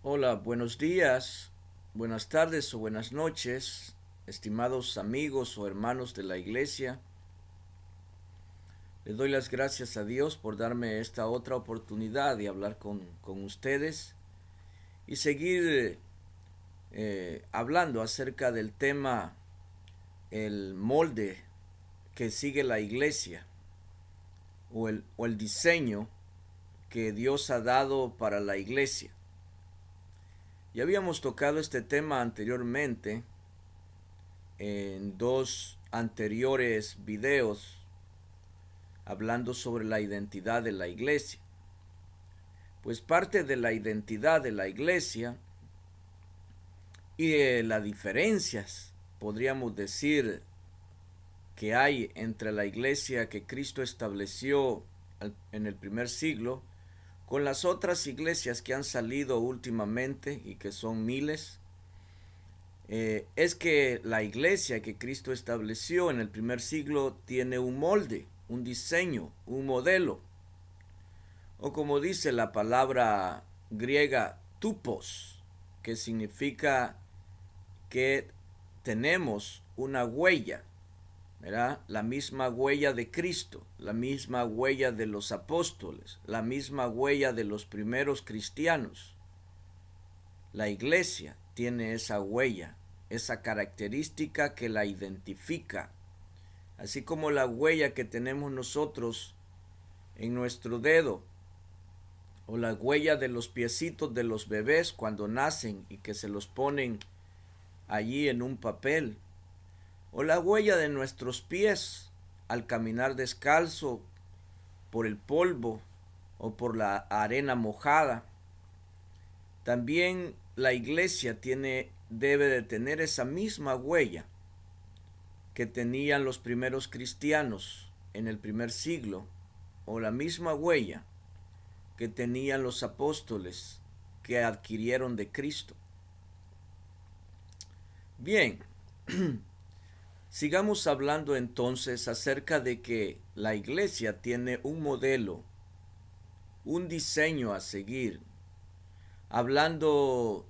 Hola, buenos días, buenas tardes o buenas noches, estimados amigos o hermanos de la iglesia. Le doy las gracias a Dios por darme esta otra oportunidad de hablar con ustedes y seguir hablando acerca del tema, el molde que sigue la iglesia o el diseño que Dios ha dado para la iglesia. Ya habíamos tocado este tema anteriormente en dos anteriores videos hablando sobre la identidad de la iglesia. Pues parte de la identidad de la iglesia y de las diferencias, podríamos decir, que hay entre la iglesia que Cristo estableció en el primer siglo con las otras iglesias que han salido últimamente y que son miles, es que la iglesia que Cristo estableció en el primer siglo tiene un molde, un diseño, un modelo, o como dice la palabra griega tupos, que significa que tenemos una huella, ¿verdad? La misma huella de Cristo, la misma huella de los apóstoles, la misma huella de los primeros cristianos. La iglesia tiene esa huella, esa característica que la identifica, así como la huella que tenemos nosotros en nuestro dedo, o la huella de los piecitos de los bebés cuando nacen y que se los ponen allí en un papel, o la huella de nuestros pies al caminar descalzo por el polvo o por la arena mojada. También la iglesia debe de tener esa misma huella que tenían los primeros cristianos en el primer siglo, o la misma huella que tenían los apóstoles que adquirieron de Cristo. Bien, sigamos hablando entonces acerca de que la iglesia tiene un modelo, un diseño a seguir, hablando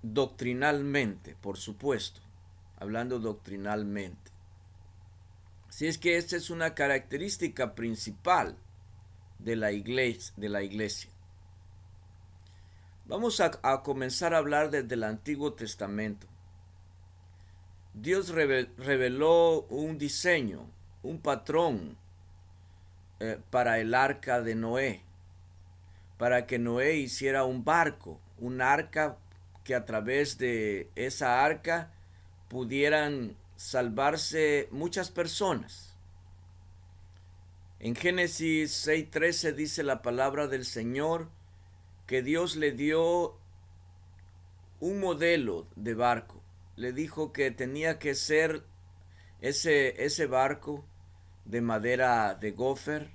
doctrinalmente, por supuesto, hablando doctrinalmente. Si es que esta es una característica principal de la iglesia. Vamos a comenzar a hablar desde el Antiguo Testamento. Dios reveló un diseño, un patrón para el arca de Noé, para que Noé hiciera un barco, un arca que a través de esa arca pudieran salvarse muchas personas. En Génesis 6:13 dice la palabra del Señor que Dios le dio un modelo de barco. Le dijo que tenía que ser ese barco de madera de gofer,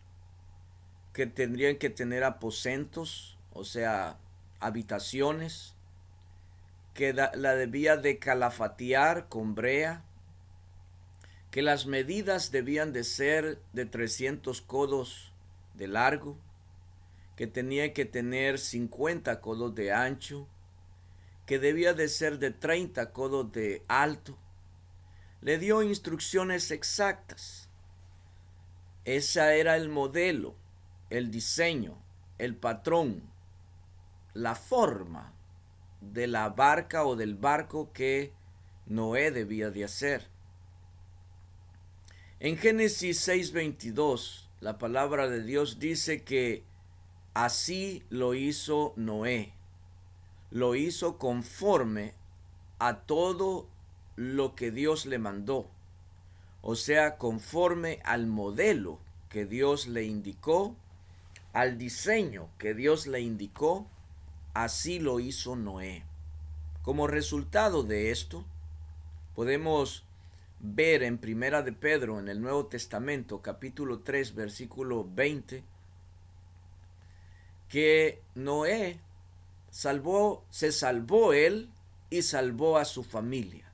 que tendrían que tener aposentos, o sea, habitaciones, que la debía de calafatear con brea, que las medidas debían de ser de 300 codos de largo, que tenía que tener 50 codos de ancho, que debía de ser de 30 codos de alto. Le dio instrucciones exactas. Ese era el modelo, el diseño, el patrón, la forma de la barca o del barco que Noé debía de hacer. En Génesis 6:22, la palabra de Dios dice que así lo hizo Noé. Lo hizo conforme a todo lo que Dios le mandó. O sea, conforme al modelo que Dios le indicó, al diseño que Dios le indicó, así lo hizo Noé. Como resultado de esto, podemos ver en Primera de Pedro, en el Nuevo Testamento, capítulo 3, versículo 20, que Noé se salvó él y salvó a su familia,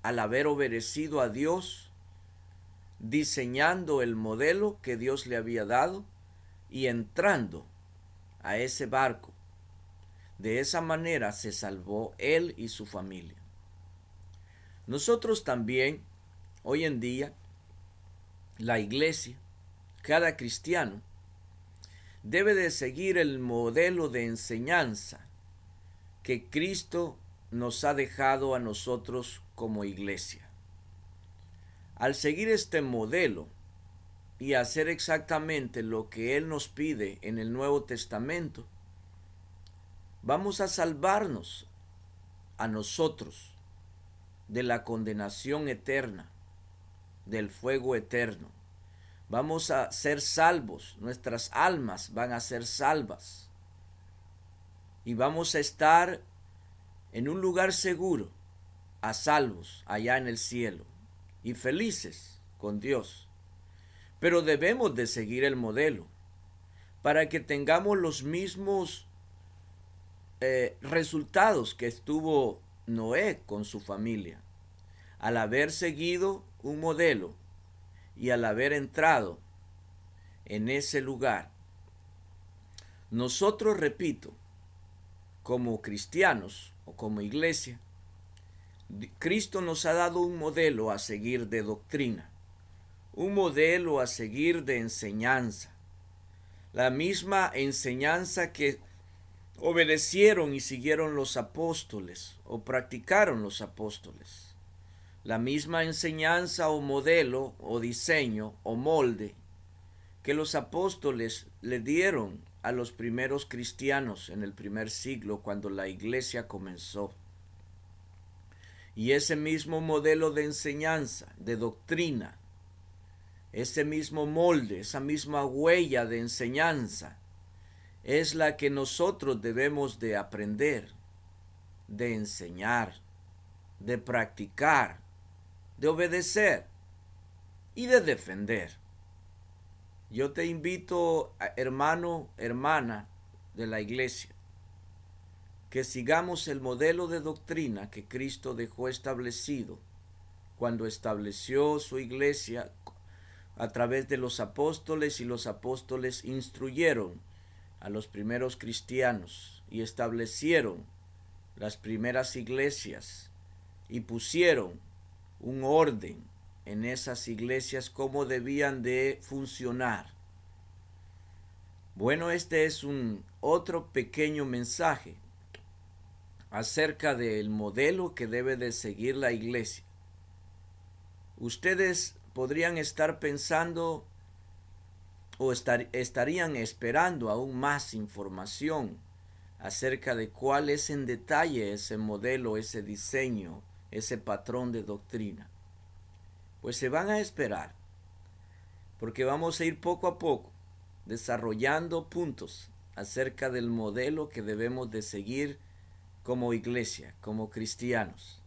al haber obedecido a Dios, diseñando el modelo que Dios le había dado y entrando a ese barco. De esa manera se salvó él y su familia. Nosotros también, hoy en día, la iglesia, cada cristiano, debe de seguir el modelo de enseñanza que Cristo nos ha dejado a nosotros como iglesia. Al seguir este modelo y hacer exactamente lo que Él nos pide en el Nuevo Testamento, vamos a salvarnos a nosotros de la condenación eterna, del fuego eterno. Vamos a ser salvos, nuestras almas van a ser salvas y vamos a estar en un lugar seguro, a salvos, allá en el cielo y felices con Dios. Pero debemos de seguir el modelo para que tengamos los mismos resultados que tuvo Noé con su familia. Al haber seguido un modelo y al haber entrado en ese lugar, nosotros, repito, como cristianos o como iglesia, Cristo nos ha dado un modelo a seguir de doctrina, un modelo a seguir de enseñanza, la misma enseñanza que obedecieron y siguieron los apóstoles o practicaron los apóstoles, la misma enseñanza o modelo o diseño o molde que los apóstoles le dieron a los primeros cristianos en el primer siglo cuando la iglesia comenzó. Y ese mismo modelo de enseñanza, de doctrina, ese mismo molde, esa misma huella de enseñanza, es la que nosotros debemos de aprender, de enseñar, de practicar, de obedecer y de defender. Yo te invito, hermano, hermana de la iglesia, que sigamos el modelo de doctrina que Cristo dejó establecido cuando estableció su iglesia a través de los apóstoles, y los apóstoles instruyeron a los primeros cristianos y establecieron las primeras iglesias y pusieron un orden en esas iglesias cómo debían de funcionar. Bueno, este es un otro pequeño mensaje acerca del modelo que debe de seguir la iglesia. Ustedes podrían estar pensando o estarían esperando aún más información acerca de cuál es en detalle ese modelo, ese diseño, ese patrón de doctrina. Pues se van a esperar, porque vamos a ir poco a poco desarrollando puntos acerca del modelo que debemos de seguir como iglesia, como cristianos.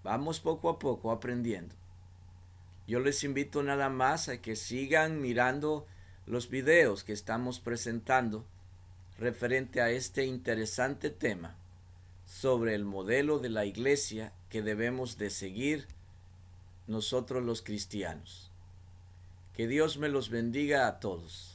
Vamos poco a poco aprendiendo. Yo les invito nada más a que sigan mirando los videos que estamos presentando referente a este interesante tema sobre el modelo de la iglesia que debemos de seguir nosotros los cristianos. Que Dios me los bendiga a todos.